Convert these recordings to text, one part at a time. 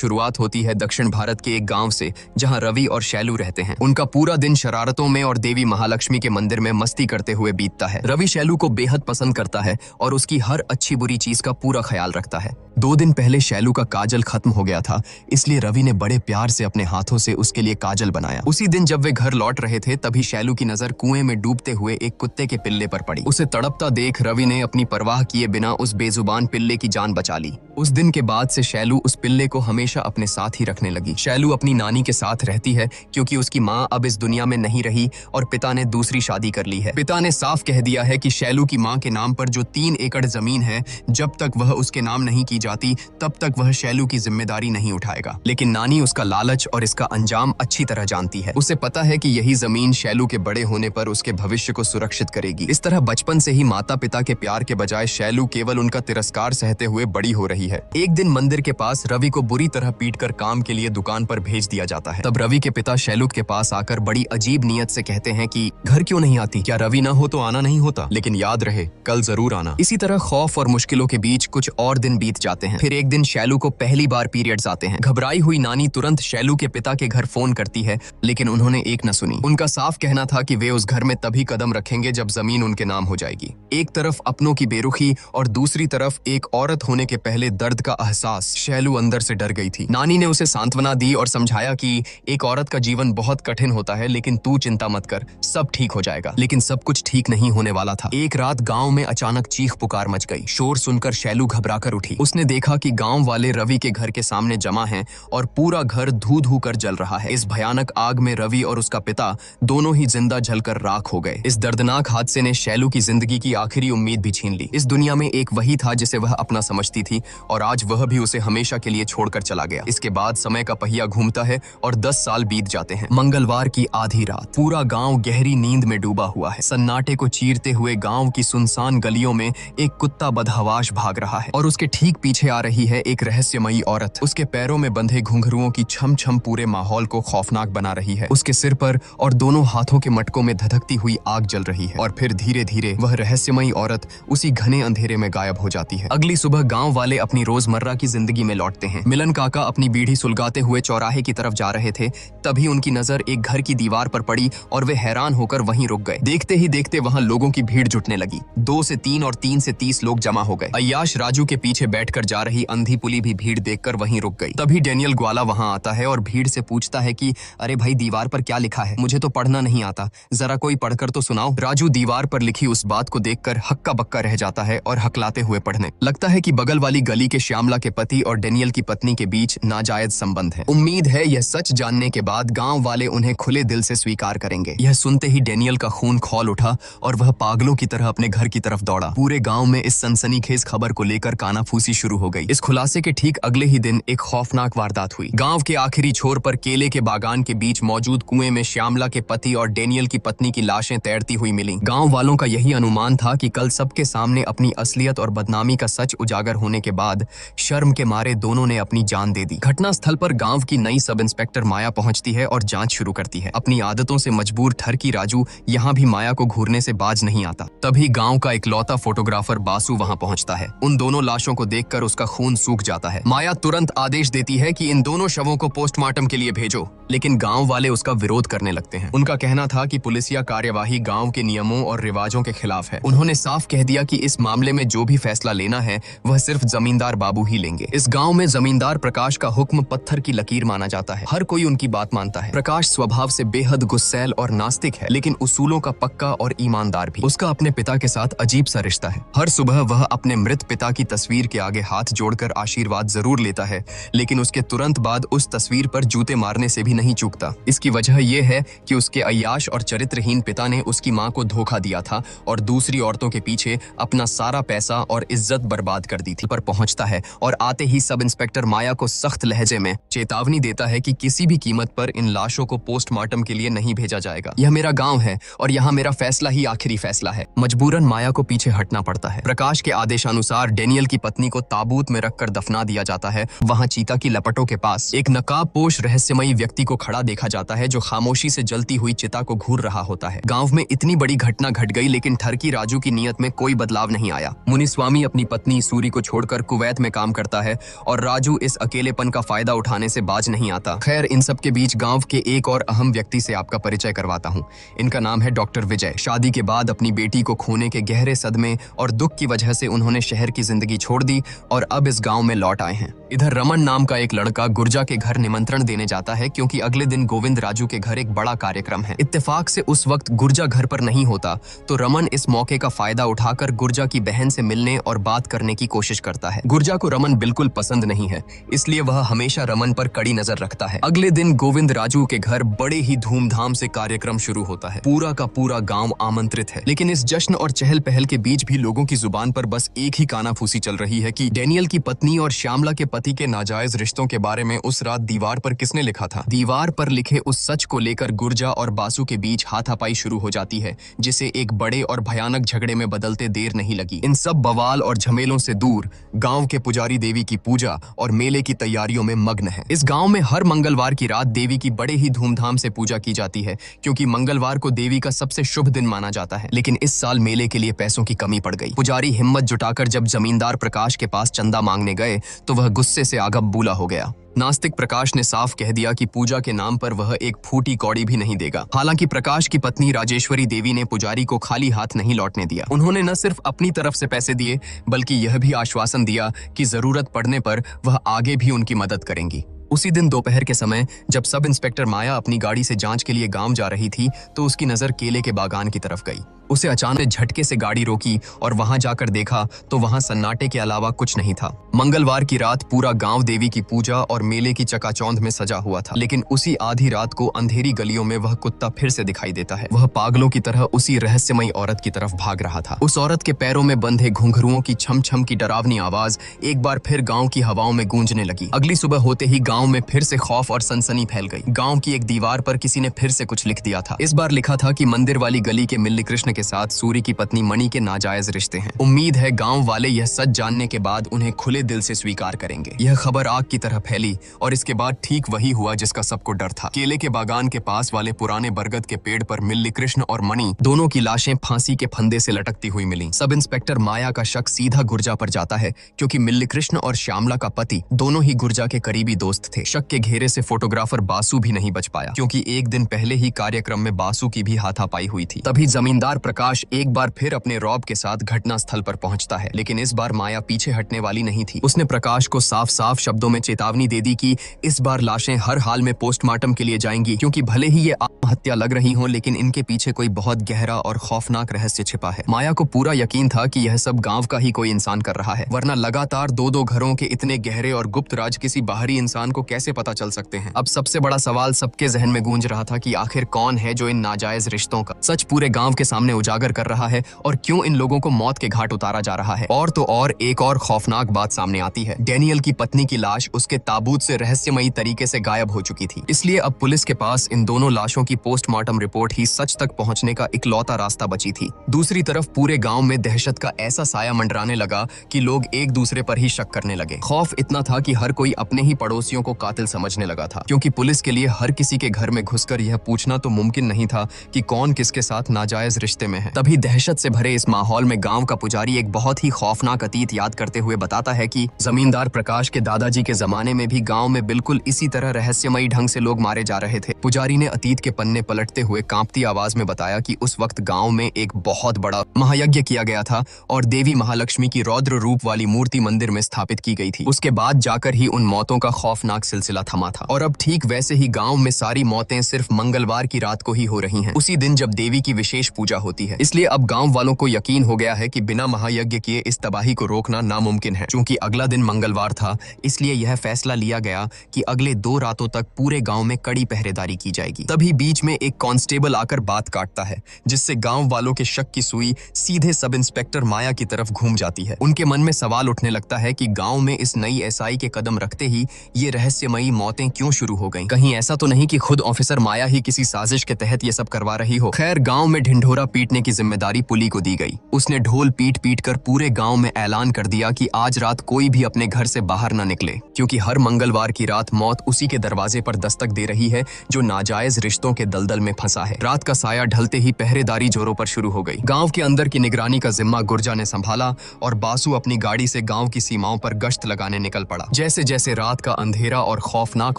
शुरुआत होती है दक्षिण भारत के एक गांव से, जहां रवि और शैलू रहते हैं। उनका पूरा दिन शरारतों में और देवी महालक्ष्मी के मंदिर में मस्ती करते हुए बीतता है। रवि शैलू को बेहद पसंद करता है और उसकी हर अच्छी बुरी चीज का पूरा ख्याल रखता है। 2 दिन पहले शैलू का काजल खत्म हो गया था, इसलिए रवि ने बड़े प्यार से अपने हाथों से उसके लिए काजल बनाया। उसी दिन जब वे घर लौट रहे थे, तभी शैलू की नजर कुएं में डूबते हुए एक कुत्ते के पिल्ले पर पड़ी। उसे तड़पता देख रवि ने अपनी परवाह किए बिना उस बेजुबान पिल्ले की जान बचा ली। उस दिन के बाद से शैलू उस पिल्ले को हमेशा अपने साथ ही रखने लगी। शैलू अपनी नानी के साथ रहती है क्योंकि उसकी माँ अब इस दुनिया में नहीं रही और पिता ने दूसरी शादी कर ली है। पिता ने साफ कह दिया है कि शैलू की माँ के नाम पर जो 3 एकड़ जमीन है, जब तक वह उसके नाम नहीं की जाती तब तक वह शैलू की जिम्मेदारी नहीं उठाएगा। लेकिन नानी उसका लालच और इसका अंजाम अच्छी तरह जानती है। उसे पता है कि यही जमीन शैलू के बड़े होने पर उसके भविष्य को सुरक्षित करेगी। इस तरह बचपन से ही माता पिता के प्यार के बजाय शैलू केवल उनका तिरस्कार सहते हुए बड़ी हो रही है। एक दिन मंदिर के पास रवि को बुरी तरह पीटकर काम के लिए दुकान पर भेज दिया जाता है। तब रवि के पिता शैलू के पास आकर बड़ी अजीब नियत से कहते हैं कि घर क्यों नहीं आती? क्या रवि ना हो तो आना नहीं होता? लेकिन याद रहे, कल जरूर आना। इसी तरह खौफ और मुश्किलों के बीच कुछ और दिन बीत जाते हैं। फिर एक दिन शैलू को पहली बार पीरियड्स आते हैं। घबराई हुई नानी तुरंत शैलू के पिता के घर फोन करती है, लेकिन उन्होंने एक न सुनी। उनका साफ कहना था कि वे उस घर में तभी कदम रखेंगे जब जमीन उनके नाम हो जाएगी। एक तरफ अपनों की बेरुखी और दूसरी तरफ एक औरत होने के पहले दर्द का एहसास। शैलू अंदर से डर गई थी। नानी ने उसे सांत्वना दी और समझाया कि एक औरत का जीवन बहुत कठिन होता है, लेकिन तू चिंता मत कर, सब ठीक हो जाएगा। लेकिन सब कुछ ठीक नहीं होने वाला था। एक रात गांव में अचानक चीख पुकार मच गई। शोर सुनकर शैलू घबराकर उठी। उसने देखा कि गांव वाले रवि के घर के सामने जमा हैं और पूरा घर धू धू कर जल रहा है। इस भयानक आग में रवि और उसका पिता दोनों ही जिंदा जलकर राख हो गए। इस दर्दनाक हादसे ने शैलू की जिंदगी की आखिरी उम्मीद भी छीन ली। इस दुनिया में एक वही था जिसे वह अपना समझती थी और आज वह भी उसे हमेशा के लिए छोड़कर चला गया। इसके बाद समय का पहिया घूमता है और 10 साल बीत जाते हैं। मंगलवार की आधी रात पूरा गांव गहरी नींद में डूबा हुआ है। सन्नाटे को चीरते हुए गांव की सुनसान गलियों में एक कुत्ता बदहवाश भाग रहा है और उसके ठीक पीछे आ रही है एक रहस्यमयी औरत। उसके पैरों में बंधे घुंघरुओं की छम छम पूरे माहौल को खौफनाक बना रही है। उसके सिर पर और दोनों हाथों के मटकों में धधकती हुई आग जल रही है और फिर धीरे धीरे वह रहस्यमयी औरत उसी घने अंधेरे में गायब हो जाती है। अगली सुबह गांव वाले अपनी रोजमर्रा की जिंदगी में लौटते हैं। मिलन काका अपनी बीड़ी सुलगाते हुए चौराहे की तरफ जा रहे थे, तभी उनकी नजर एक घर की दीवार पर पड़ी और वे हैरान होकर वहीं रुक गए। देखते ही देखते वहां लोगों की भीड़ जुटने लगी। 2 से 3 और 3 से 30 लोग जमा हो गए। अय्याश राजू के पीछे बैठकर जा रही अंधी पुली भी भीड़ देखकर वहीं रुक गई। तभी डेनियल ग्वाला वहां आता है और भीड़ से पूछता है कि अरे भाई, दीवार पर क्या लिखा है? मुझे तो पढ़ना नहीं आता, जरा कोई पढ़कर तो सुनाओ। राजू दीवार पर लिखी उस बात को देखकर हक्का बक्का रह जाता है और हकलाते हुए पढ़ने लगता है कि बगल वाली गली के श्यामला के पति और डेनियल की पत्नी के बीच नाजायज संबंध है। उम्मीद है यह सच जानने के बाद गांव वाले उन्हें खुले दिल से स्वीकार करेंगे। यह सुनते ही डेनियल का खून खौल उठा और वह पागलों की तरह अपने घर की तरफ दौड़ा। पूरे गांव में इस सनसनीखेज खबर को लेकर कानाफूसी शुरू हो गई। इस खुलासे के ठीक अगले ही दिन एक खौफनाक वारदात हुई। गांव के आखिरी छोर पर केले के बागान के बीच मौजूद कुएं में श्यामला के पति और डेनियल की पत्नी की लाशें तैरती हुई मिली। गांव वालों का यही अनुमान था कि कल सबके सामने अपनी असलियत और बदनामी का सच उजागर होने के बाद शर्म के मारे दोनों ने अपनी जान दे दी। घटना स्थल पर गांव की नई सब इंस्पेक्टर माया पहुंचती है और जांच शुरू करती है। अपनी आदतों से मजबूर ठरकी राजू यहाँ भी माया को घूरने से बाज नहीं आता। तभी गांव का इकलौता फोटोग्राफर बासु वहां पहुंचता है। उन दोनों लाशों को देखकर उसका खून सूख जाता है। माया तुरंत आदेश देती है कि इन दोनों शवों को पोस्टमार्टम के लिए भेजो, लेकिन गांव वाले उसका विरोध करने लगते हैं। उनका कहना था कि पुलिसिया कार्यवाही गांव के नियमों और रिवाजों के खिलाफ है। उन्होंने साफ कह दिया कि इस मामले में जो भी फैसला लेना है वह सिर्फ जमींदार बाबू ही लेंगे। इस गांव में जमींदार प्रकाश का हुक्म पत्थर की लकीर माना जाता है। हर कोई उनकी बात मानता है। प्रकाश स्वभाव से बेहद गुस्सैल और नास्तिक है, लेकिन उसूलों का पक्का और ईमानदार भी। उसका अपने पिता के साथ अजीब सा रिश्ता है। हर सुबह वह अपने मृत पिता की तस्वीर के आगे हाथ जोड़कर आशीर्वाद जरूर लेता है, लेकिन उसके तुरंत बाद उस तस्वीर पर जूते मारने से भी नहीं चूकता। इसकी वजह यह है कि उसके अय्याश और चरित्रहीन पिता ने उसकी मां को धोखा दिया था और दूसरी औरतों के पीछे अपना सारा पैसा और इज्जत बर्बाद कर दी थी। पर पहुंचता है और आते ही सब इंस्पेक्टर माया को सख्त लहजे में चेतावनी देता है कि किसी भी कीमत पर इन लाशों को पोस्टमार्टम के लिए नहीं भेजा जाएगा। यह मेरा गांव है और यहाँ मेरा फैसला ही आखिरी फैसला है। मजबूरन माया को पीछे हटना पड़ता है। प्रकाश के आदेशानुसार डेनियल की पत्नी को ताबूत में रखकर दफना दिया जाता है। वहाँ चीता की लपटों के पास एक नकाबपोश रहस्यमयी व्यक्ति को खड़ा देखा जाता है जो खामोशी से जलती हुई चिता को घूर रहा होता है। गांव में इतनी बड़ी घटना घट गई, लेकिन ठरकी राजू की नीयत में कोई बदलाव नहीं आया। मुनिस्वामी अपनी पत्नी सूरी को छोड़कर कुवैत में काम करता है और राजू इस अकेलेपन का फायदा उठाने से बाज नहीं आता। खैर, इन सब के बीच गांव के एक और अहम व्यक्ति से आपका परिचय करवाता हूँ। इनका नाम है डॉक्टर विजय। शादी के बाद अपनी बेटी को खोने के गहरे सदमे और दुख की वजह से उन्होंने शहर की जिंदगी छोड़ दी और अब इस गांव में लौट आए हैं। इधर रमन नाम का एक लड़का गुर्जा के घर निमंत्रण देने जाता है क्योंकि अगले दिन गोविंद राजू के घर एक बड़ा कार्यक्रम है। इत्तेफाक से उस वक्त गुर्जा घर पर नहीं होता, तो रमन इस मौके का फायदा उठाकर गुर्जा की बहन से मिलने और बात करने की कोशिश करता है। गुर्जा को रमन बिल्कुल पसंद नहीं है, इसलिए वह हमेशा रमन पर कड़ी नजर रखता है। अगले दिन गोविंद राजू के घर बड़े ही धूमधाम से कार्यक्रम शुरू होता है। पूरा का पूरा गांव आमंत्रित है, लेकिन इस जश्न और चहल पहल के बीच भी लोगों की जुबान पर बस एक ही कानाफूसी चल रही है कि डैनियल की पत्नी और श्यामला के पति के नाजायज रिश्तों के बारे में उस रात दीवार पर किसने लिखा था। दीवार पर लिखे उस सच को लेकर गुर्जा और बासु के बीच हाथापाई शुरू हो जाती है, जिसे एक बड़े और भयानक झगड़े में बदलते देर नहीं लगी। इन सब बवाल और झमेलों से दूर गांव के पुजारी देवी की पूजा और मेले की तैयारियों में मग्न है। इस गांव में हर मंगलवार की रात देवी की बड़े ही धूमधाम से पूजा की जाती है, क्योंकि मंगलवार को देवी का सबसे शुभ दिन माना जाता है। लेकिन इस साल मेले के लिए पैसों की कमी पड़ गई। पुजारी हिम्मत जुटाकर जब जमींदार प्रकाश के पास चंदा मांगने गए तो वह गुस्से से आग बबूला हो गया। नास्तिक प्रकाश ने साफ कह दिया कि पूजा के नाम पर वह एक फूटी कौड़ी भी नहीं देगा। हालांकि प्रकाश की पत्नी राजेश्वरी देवी ने पुजारी को खाली हाथ नहीं लौटने दिया। उन्होंने न सिर्फ अपनी तरफ से पैसे दिए, बल्कि यह भी आश्वासन दिया कि जरूरत पड़ने पर वह आगे भी उनकी मदद करेंगी। उसी दिन दोपहर के समय जब सब इंस्पेक्टर माया अपनी गाड़ी से जांच के लिए गांव जा रही थी, तो उसकी नजर केले के बागान की तरफ गई। उसे अचानक झटके से गाड़ी रोकी और वहां जाकर देखा तो वहां सन्नाटे के अलावा कुछ नहीं था। मंगलवार की रात पूरा गांव देवी की पूजा और मेले की चकाचौंध में सजा हुआ था, लेकिन उसी आधी रात को अंधेरी गलियों में वह कुत्ता फिर से दिखाई देता है। वह पागलों की तरह उसी रहस्यमयी औरत की तरफ भाग रहा था। उस औरत के पैरों में बंधे घुंघरुओं की छम छम की डरावनी आवाज एक बार फिर गाँव की हवाओं में गूंजने लगी। अगली सुबह होते ही गाँव में फिर से खौफ और सनसनी फैल गई। गाँव की एक दीवार पर किसी ने फिर से कुछ लिख दिया था। इस बार लिखा था कि मंदिर वाली गली के मिल्ली कृष्ण के साथ सूर्य की पत्नी मणि के नाजायज रिश्ते हैं। उम्मीद है गांव वाले यह सच जानने के बाद उन्हें खुले दिल से स्वीकार करेंगे। यह खबर आग की तरह फैली और इसके बाद ठीक वही हुआ जिसका सबको डर था। केले के बागान के पास वाले पुराने बरगद के पेड़ पर मिल्ली कृष्ण और मणि दोनों की लाशें फांसी के फंदे से लटकती हुई मिली। सब इंस्पेक्टर माया का शक सीधा गुर्जा पर जाता है, क्योंकि मिल्ली कृष्ण और श्यामला का पति दोनों ही गुर्जा के करीबी दोस्त थे। शक के घेरे से फोटोग्राफर बासु भी नहीं बच पाया, क्योंकि एक दिन पहले ही कार्यक्रम में बासु की भी हाथापाई हुई थी। तभी जमींदार प्रकाश एक बार फिर अपने रॉब के साथ घटना स्थल पर पहुंचता है, लेकिन इस बार माया पीछे हटने वाली नहीं थी। उसने प्रकाश को साफ साफ शब्दों में चेतावनी दे दी कि इस बार लाशें हर हाल में पोस्टमार्टम के लिए जाएंगी, क्योंकि भले ही ये आत्महत्या लग रही हो, लेकिन इनके पीछे कोई बहुत गहरा और खौफनाक रहस्य छिपा है। माया को पूरा यकीन था कि यह सब गांव का ही कोई इंसान कर रहा है, वरना लगातार दो घरों के इतने गहरे और गुप्त राज किसी बाहरी इंसान को कैसे पता चल सकते हैं। अब सबसे बड़ा सवाल सबके जहन में गूंज रहा था कि आखिर कौन है जो इन नाजायज रिश्तों का सच पूरे गांव के सामने उजागर कर रहा है और क्यों इन लोगों को मौत के घाट उतारा जा रहा है। और तो और एक और खौफनाक बात सामने आती है। डैनियल की पत्नी की लाश उसके ताबूत से रहस्यमयी तरीके से गायब हो चुकी थी, इसलिए अब पुलिस के पास इन दोनों लाशों की पोस्टमार्टम रिपोर्ट ही सच तक पहुंचने का इकलौता रास्ता बची थी। दूसरी तरफ पूरे गांव में दहशत का ऐसा साया मंडराने लगा कि लोग एक दूसरे पर ही शक करने लगे। खौफ इतना था कि हर कोई अपने ही पड़ोसियों को कातिल समझने लगा था, क्योंकि पुलिस के लिए हर किसी के घर में घुसकर यह पूछना तो मुमकिन नहीं था कि कौन किसके साथ नाजायज रिश्ते में है। तभी दहशत से भरे इस माहौल में गांव का पुजारी एक बहुत ही खौफनाक अतीत याद करते हुए बताता है कि जमींदार प्रकाश के दादाजी के जमाने में भी गांव में बिल्कुल इसी तरह रहस्यमयी ढंग से लोग मारे जा रहे थे। पुजारी ने अतीत के पन्ने पलटते हुए कांपती आवाज में बताया कि उस वक्त गांव में एक बहुत बड़ा महायज्ञ किया गया था और देवी महालक्ष्मी की रौद्र रूप वाली मूर्ति मंदिर में स्थापित की गई थी। उसके बाद जाकर ही उन मौतों का खौफनाक सिलसिला थमा था। और अब ठीक वैसे ही गांव में सारी मौतें सिर्फ मंगलवार की रात को ही हो रही हैं, उसी दिन जब देवी की विशेष पूजा होती है। इसलिए अब गांव वालों को यकीन हो गया है कि बिना महायज्ञ किए इस तबाही को रोकना नामुमकिन है। चूंकि अगला दिन मंगलवार था, इसलिए यह फैसला लिया गया कि अगले 2 रातों तक पूरे गांव में कड़ी पहरेदारी की जाएगी। तभी बीच में एक कांस्टेबल आकर बात काटता है, जिससे गांव वालों के शक की सुई सीधे सब इंस्पेक्टर माया की तरफ घूम जाती है। उनके मन में सवाल उठने लगता है कि गांव में इस नई एसआई के कदम रखते ही ये रहस्यमयी मौतें क्यों शुरू हो गईं? कहीं ऐसा तो नहीं कि खुद ऑफिसर माया ही किसी साजिश के तहत ये सब करवा रही हो। खैर, गांव में ढिंढोरा पीट पीटने की जिम्मेदारी पुली को दी गई। उसने ढोल पीट पीट कर पूरे गांव में ऐलान कर दिया कि आज रात कोई भी अपने घर से बाहर न निकले, क्योंकि हर मंगलवार की रात मौत उसी के दरवाजे पर दस्तक दे रही है जो नाजायज रिश्तों के दलदल में फंसा है। रात का साया ढलते ही पहरेदारी जोरों पर शुरू हो गई। गांव के अंदर की निगरानी का जिम्मा गुर्जा ने संभाला और बासु अपनी गाड़ी से गांव की सीमाओं पर गश्त लगाने निकल पड़ा। जैसे जैसे रात का अंधेरा और खौफनाक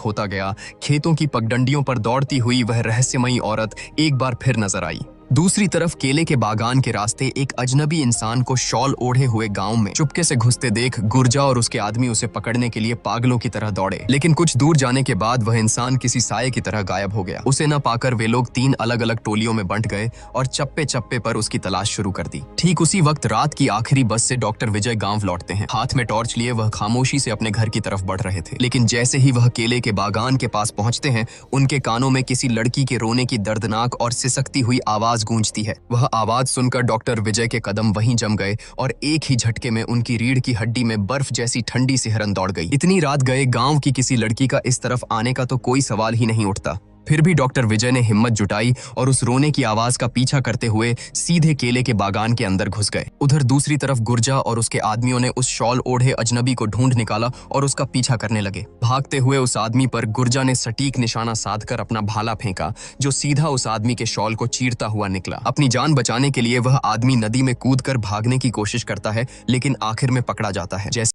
होता गया, खेतों की पगडंडियों पर दौड़ती हुई वह रहस्यमयी औरत एक बार फिर नजर आई। दूसरी तरफ केले के बागान के रास्ते एक अजनबी इंसान को शॉल ओढ़े हुए गांव में चुपके से घुसते देख गुर्जा और उसके आदमी उसे पकड़ने के लिए पागलों की तरह दौड़े, लेकिन कुछ दूर जाने के बाद वह इंसान किसी साये की तरह गायब हो गया। उसे न पाकर वे लोग 3 अलग अलग टोलियों में बंट गए और चप्पे चप्पे पर उसकी तलाश शुरू कर दी। ठीक उसी वक्त रात की आखिरी बस से डॉक्टर विजय गांव लौटते हैं। हाथ में टॉर्च लिए वह खामोशी से अपने घर की तरफ बढ़ रहे थे, लेकिन जैसे ही वह केले के बागान के पास पहुंचते हैं, उनके कानों में किसी लड़की के रोने की दर्दनाक और सिसकती हुई आवाज गूंजती है। वह आवाज सुनकर डॉक्टर विजय के कदम वहीं जम गए और एक ही झटके में उनकी रीढ़ की हड्डी में बर्फ जैसी ठंडी सिहरन दौड़ गई। इतनी रात गए गांव की किसी लड़की का इस तरफ आने का तो कोई सवाल ही नहीं उठता। फिर भी डॉक्टर विजय ने हिम्मत जुटाई और उस रोने की आवाज का पीछा करते हुए सीधे केले के बागान के अंदर घुस गए। उधर दूसरी तरफ गुर्जा और उसके आदमियों ने उस शॉल ओढ़े अजनबी को ढूंढ निकाला और उसका पीछा करने लगे। भागते हुए उस आदमी पर गुर्जा ने सटीक निशाना साधकर अपना भाला फेंका, जो सीधा उस आदमी के शॉल को चीरता हुआ निकला। अपनी जान बचाने के लिए वह आदमी नदी में कूदकर भागने की कोशिश करता है, लेकिन आखिर में पकड़ा जाता है। जैसे